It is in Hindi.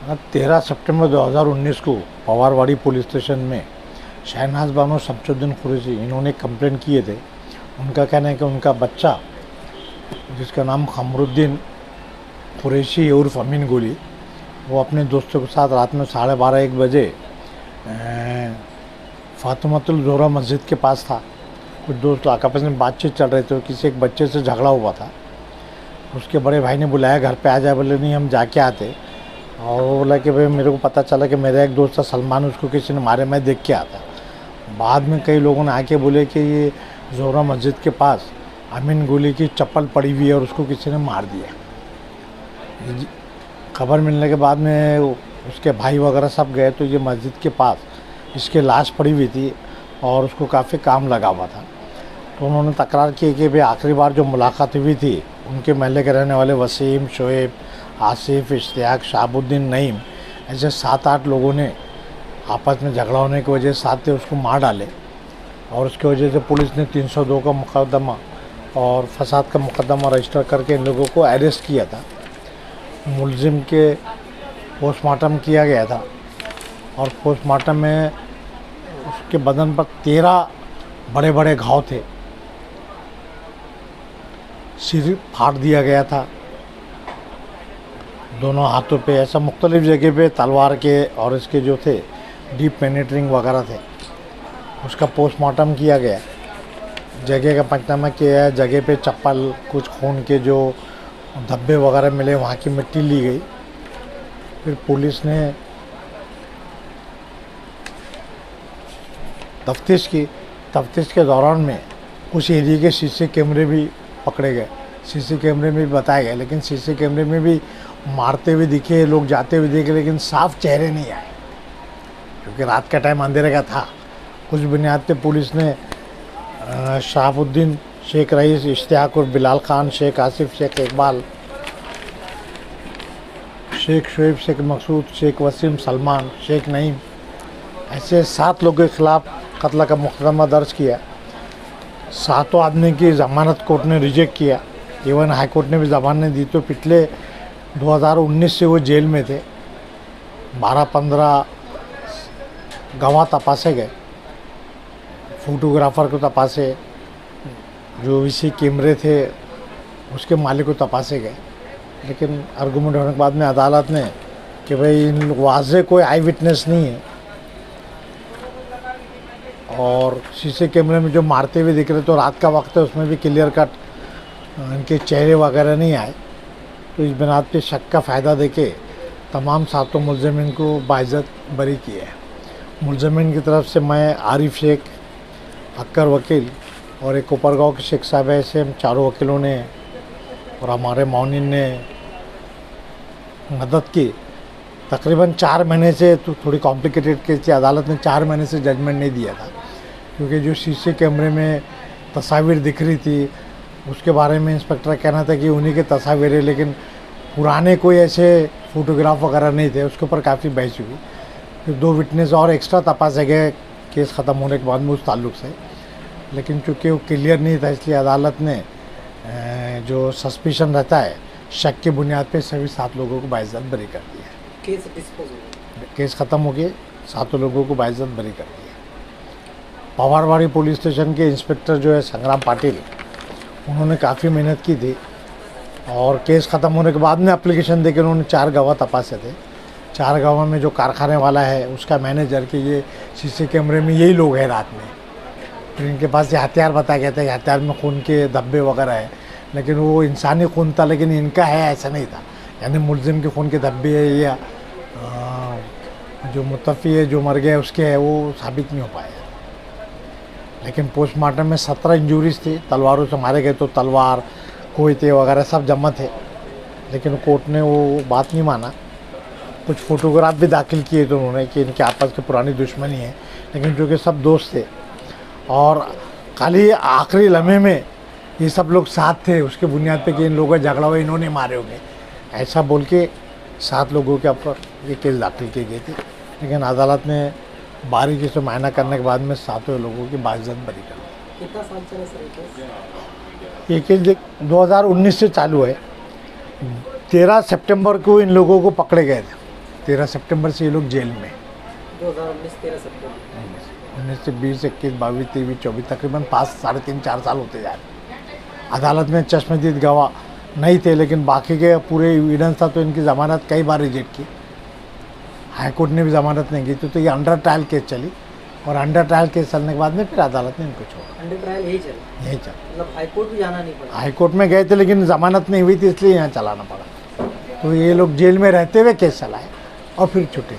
13 सितंबर 2019 को पवारवाड़ी पुलिस स्टेशन में शहनाज बानो शमसुद्दीन कुरैशी इन्होंने कंप्लेंट किए थे। उनका कहना है कि उनका बच्चा जिसका नाम खमरुद्दीन कुरैशी उर्फ अमीन गोली, वो अपने दोस्तों के साथ रात में 12:30-1 बजे फातिमातुल ज़ोहरा मस्जिद के पास था। कुछ दोस्त आपस में बातचीत चल रहे थे, किसी एक बच्चे से झगड़ा हुआ था। उसके बड़े भाई ने बुलाया घर पे आ जाए, बोले नहीं हम जाके आते। और वो बोला कि भाई मेरे को पता चला कि मेरा एक दोस्त था सलमान, उसको किसी ने मारे, मैं देख के आता। बाद में कई लोगों ने आके बोले कि ये ज़ोहरा मस्जिद के पास अमीन गोली की चप्पल पड़ी हुई है और उसको किसी ने मार दिया। खबर मिलने के बाद में उसके भाई वगैरह सब गए तो ये मस्जिद के पास इसकी लाश पड़ी हुई थी और उसको काफ़ी काम लगा हुआ था। तो उन्होंने तकरार की कि भाई आखिरी बार जो मुलाकात हुई थी उनके महल्ले के रहने वाले वसीम, शोएब, आसिफ, इश्तियाक, शाहबुद्दीन, नईम, ऐसे 7-8 लोगों ने आपस में झगड़ा होने की वजह से साथ थे उसको मार डाले। और उसकी वजह से पुलिस ने 302 का मुकदमा और फसाद का मुकदमा रजिस्टर करके इन लोगों को अरेस्ट किया था। मुलजिम के पोस्टमार्टम किया गया था और पोस्टमार्टम में उसके बदन पर 13 बड़े बड़े घाव थे। सिर फाड़ दिया गया था दोनों हाथों पे, ऐसा मुख्तलिफ जगह पे तलवार के और इसके जो थे डीप पेनिट्रिंग वगैरह थे। उसका पोस्टमार्टम किया गया, जगह का पंचनामा किया है। जगह पे चप्पल, कुछ खून के जो धब्बे वगैरह मिले, वहाँ की मिट्टी ली गई। फिर पुलिस ने तफ्तीश के दौरान में उस एरिया के सीसी कैमरे भी पकड़े गए, सीसी कैमरे में भी बताए गए। लेकिन सीसी कैमरे में भी मारते हुए दिखे, लोग जाते हुए दिखे, लेकिन साफ चेहरे नहीं आए क्योंकि रात का टाइम अंधेरे का था। कुछ बुनियाद पे पुलिस ने शहाबुद्दीन शेख रईस, इश्तियाक और बिलाल खान, शेख आसिफ, शेख इकबाल, शेख शोएब, शेख मकसूद, शेख वसीम, सलमान, शेख नईम, ऐसे 7 लोगों के खिलाफ कत्ल का मुकदमा दर्ज किया। 7 आदमी की ज़मानत कोर्ट ने रिजेक्ट किया। इवन हाई कोर्ट ने भी ज़मानत दी। तो पिछले 2019 से वो जेल में थे। 12-15 गवाह तपासे गए, फोटोग्राफर को तपासे, जो वीसी कैमरे थे उसके मालिक को तपासे गए। लेकिन आर्गूमेंट होने के बाद में अदालत ने कि भाई इन वाज़े कोई आई विटनेस नहीं है और सीसी कैमरे में जो मारते हुए दिख रहे तो रात का वक्त है, उसमें भी क्लियर कट इनके चेहरे वगैरह नहीं आए। तो इस बुनियाद पे शक का फ़ायदा देके तमाम 7 मुलज़िमीन को बाइज़्ज़त बरी किया है। मुलज़िमीन की तरफ से मैं, आरिफ शेख, अक्कर वकील और एक ऊपरगांव के शेख साहब है, ऐसे हम 4 वकीलों ने और हमारे मौनिन ने मदद की। तकरीबन 4 महीने से, तो थोड़ी कॉम्प्लिकेटेड केस थी, अदालत ने 4 महीने से जजमेंट नहीं दिया था क्योंकि जो सीसी कैमरे में तस्वीर दिख रही थी उसके बारे में इंस्पेक्टर का कहना था कि उन्हीं के तस्वीर है, लेकिन पुराने कोई ऐसे फ़ोटोग्राफ वगैरह नहीं थे। उसके ऊपर काफ़ी बहस हुई। फिर 2 विटनेस और एक्स्ट्रा तपासे गए केस ख़त्म होने के बाद में उस ताल्लुक़ से, लेकिन चूँकि वो क्लियर नहीं था इसलिए अदालत ने जो सस्पिशन रहता है शक की बुनियाद पे सभी 7 लोगों को बाइज़्ज़त बरी कर दिया। केस ख़त्म हो गया, 7 लोगों को बाइज़्ज़त बरी कर दिया। पवारवाड़ी पुलिस स्टेशन के इंस्पेक्टर जो है संग्राम पाटिल, उन्होंने काफ़ी मेहनत की थी और केस ख़त्म होने के बाद में एप्लीकेशन देकर उन्होंने 4 गवाह तपासे थे। 4 गवाह में जो कारखाने वाला है, उसका मैनेजर, कि ये सीसी कैमरे में यही लोग हैं रात में। फिर इनके पास ये हथियार बताया गया था कि हथियार में खून के धब्बे वगैरह है, लेकिन वो इंसानी खून था, लेकिन इनका है ऐसा नहीं था। यानी मुलजिम के खून के धब्बे है या जो मुतफ़ी है जो मर गया उसके है, वो साबित नहीं हो पाया। लेकिन पोस्टमार्टम में 17 इंजरीज थी, तलवारों से मारे गए तो तलवार, कोयते वगैरह सब जमा थे, लेकिन कोर्ट ने वो बात नहीं माना। कुछ फ़ोटोग्राफ भी दाखिल किए थे उन्होंने कि इनके आपस की पुरानी दुश्मनी है, लेकिन चूँकि सब दोस्त थे और खाली आखिरी लम्हे में ये सब लोग साथ थे उसके बुनियाद पे कि इन लोगों का झगड़ा हुआ, इन्होंने मारे होंगे, ऐसा बोल के 7 लोगों के ऊपर ये केस दाखिल की गई थी। लेकिन अदालत ने बारीकी से मायना करने के बाद में 7 लोगों की बाइज़्ज़त बरी कर दी। कितना साल चला सर ये केस 2019 से चालू है। 13 सितंबर को इन लोगों को पकड़े गए थे। 13 सितंबर से ये लोग जेल में। 2019 13 सितंबर। 19 से 20, 21, 22, 23, 24 तकरीबन 5, साढ़े 3-4 साल होते जा रहे। अदालत में चश्मदीद गवाह नहीं थे, लेकिन बाकी के पूरे एविडेंस था, तो इनकी ज़मानत कई बार रिजेक्ट की। हाई कोर्ट ने भी ज़मानत नहीं की तो ये अंडर ट्रायल केस चली, और अंडर ट्रायल केस चलने के बाद में फिर अदालत ने इनको छोड़ा। अंडर ट्रायल यही चला, यही चला। मतलब हाई कोर्ट भी जाना नहीं पड़ा। हाई कोर्ट में गए थे लेकिन ज़मानत नहीं हुई थी, इसलिए यहाँ चलाना पड़ा। तो ये लोग जेल में रहते हुए केस चलाए और फिर छूटे।